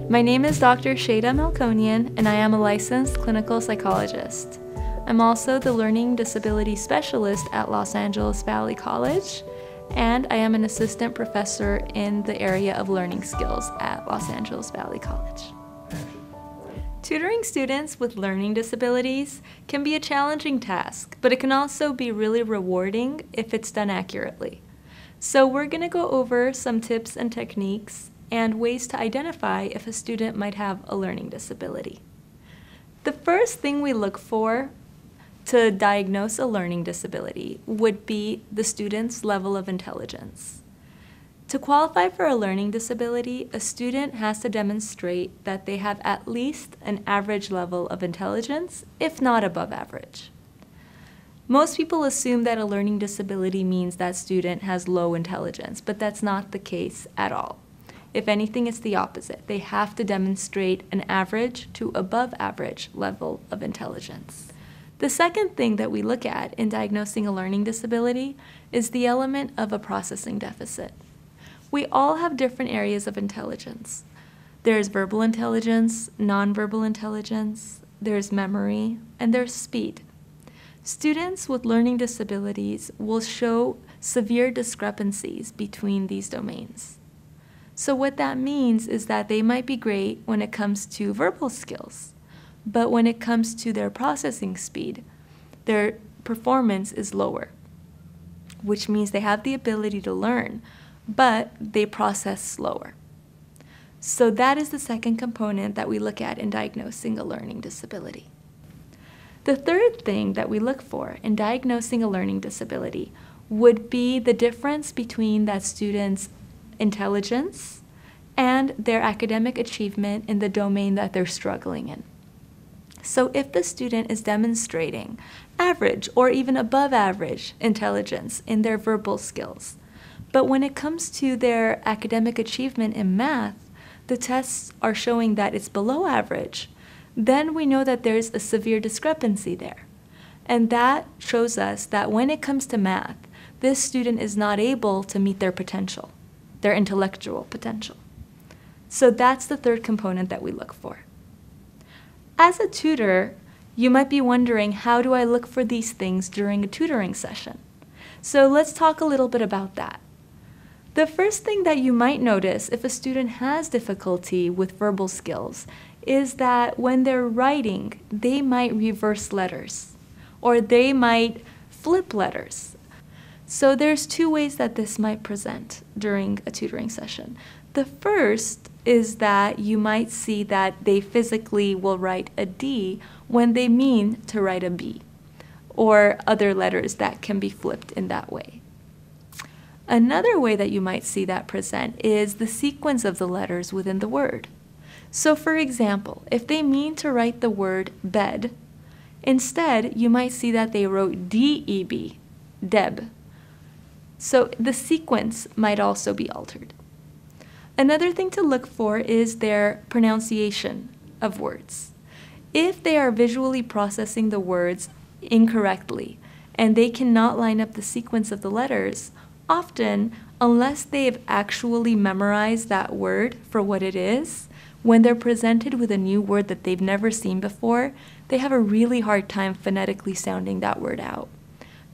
My name is Dr. Shada Melkonian, and I am a licensed clinical psychologist. I'm also the Learning Disability Specialist at Los Angeles Valley College, and I am an assistant professor in the area of learning skills at Los Angeles Valley College. Tutoring students with learning disabilities can be a challenging task, but it can also be really rewarding if it's done accurately. So we're going to go over some tips and techniques and ways to identify if a student might have a learning disability. The first thing we look for to diagnose a learning disability would be the student's level of intelligence. To qualify for a learning disability, a student has to demonstrate that they have at least an average level of intelligence, if not above average. Most people assume that a learning disability means that student has low intelligence, but that's not the case at all. If anything, it's the opposite. They have to demonstrate an average to above average level of intelligence. The second thing that we look at in diagnosing a learning disability is the element of a processing deficit. We all have different areas of intelligence. There's verbal intelligence, nonverbal intelligence, there's memory, and there's speed. Students with learning disabilities will show severe discrepancies between these domains. So what that means is that they might be great when it comes to verbal skills, but when it comes to their processing speed, their performance is lower, which means they have the ability to learn, but they process slower. So that is the second component that we look at in diagnosing a learning disability. The third thing that we look for in diagnosing a learning disability would be the difference between that student's intelligence and their academic achievement in the domain that they're struggling in. So if the student is demonstrating average or even above average intelligence in their verbal skills, but when it comes to their academic achievement in math, the tests are showing that it's below average, then we know that there's a severe discrepancy there. And that shows us that when it comes to math, this student is not able to meet their potential, their intellectual potential. So that's the third component that we look for. As a tutor, you might be wondering, how do I look for these things during a tutoring session? So let's talk a little bit about that. The first thing that you might notice if a student has difficulty with verbal skills is that when they're writing, they might reverse letters, or they might flip letters. So there's two ways that this might present during a tutoring session. The first is that you might see that they physically will write a D when they mean to write a B, or other letters that can be flipped in that way. Another way that you might see that present is the sequence of the letters within the word. So for example, if they mean to write the word bed, instead you might see that they wrote D-E-B, deb. So the sequence might also be altered. Another thing to look for is their pronunciation of words. If they are visually processing the words incorrectly and they cannot line up the sequence of the letters, often, unless they've actually memorized that word for what it is, when they're presented with a new word that they've never seen before, they have a really hard time phonetically sounding that word out,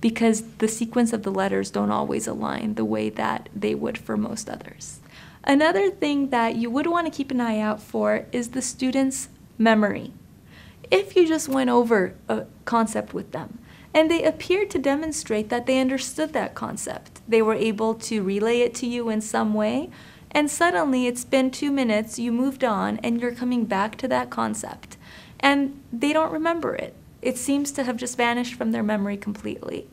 because the sequence of the letters don't always align the way that they would for most others. Another thing that you would want to keep an eye out for is the student's memory. If you just went over a concept with them, and they appeared to demonstrate that they understood that concept, they were able to relay it to you in some way, and suddenly it's been 2 minutes, you moved on, and you're coming back to that concept, and they don't remember it. It seems to have just vanished from their memory completely.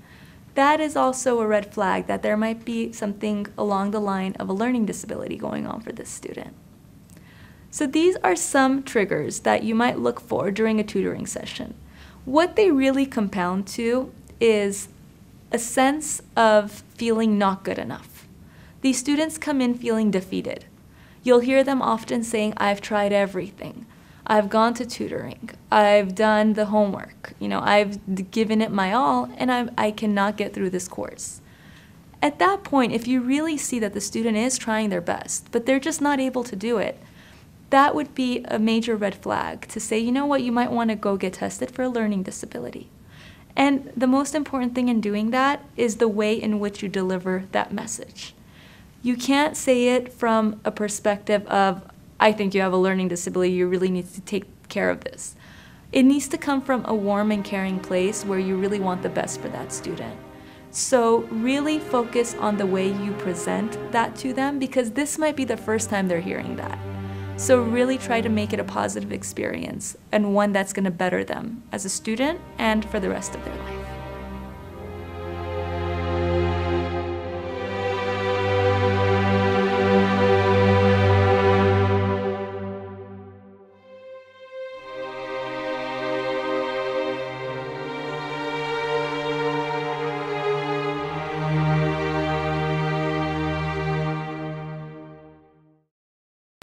That is also a red flag that there might be something along the line of a learning disability going on for this student. So these are some triggers that you might look for during a tutoring session. What they really compound to is a sense of feeling not good enough. These students come in feeling defeated. You'll hear them often saying, I've tried everything. I've gone to tutoring. I've done the homework. I've given it my all, and I cannot get through this course. At that point, if you really see that the student is trying their best, but they're just not able to do it, that would be a major red flag to say, you know what, you might want to go get tested for a learning disability. And the most important thing in doing that is the way in which you deliver that message. You can't say it from a perspective of, I think you have a learning disability, you really need to take care of this. It needs to come from a warm and caring place where you really want the best for that student. So really focus on the way you present that to them, because this might be the first time they're hearing that. So really try to make it a positive experience and one that's going to better them as a student and for the rest of their life.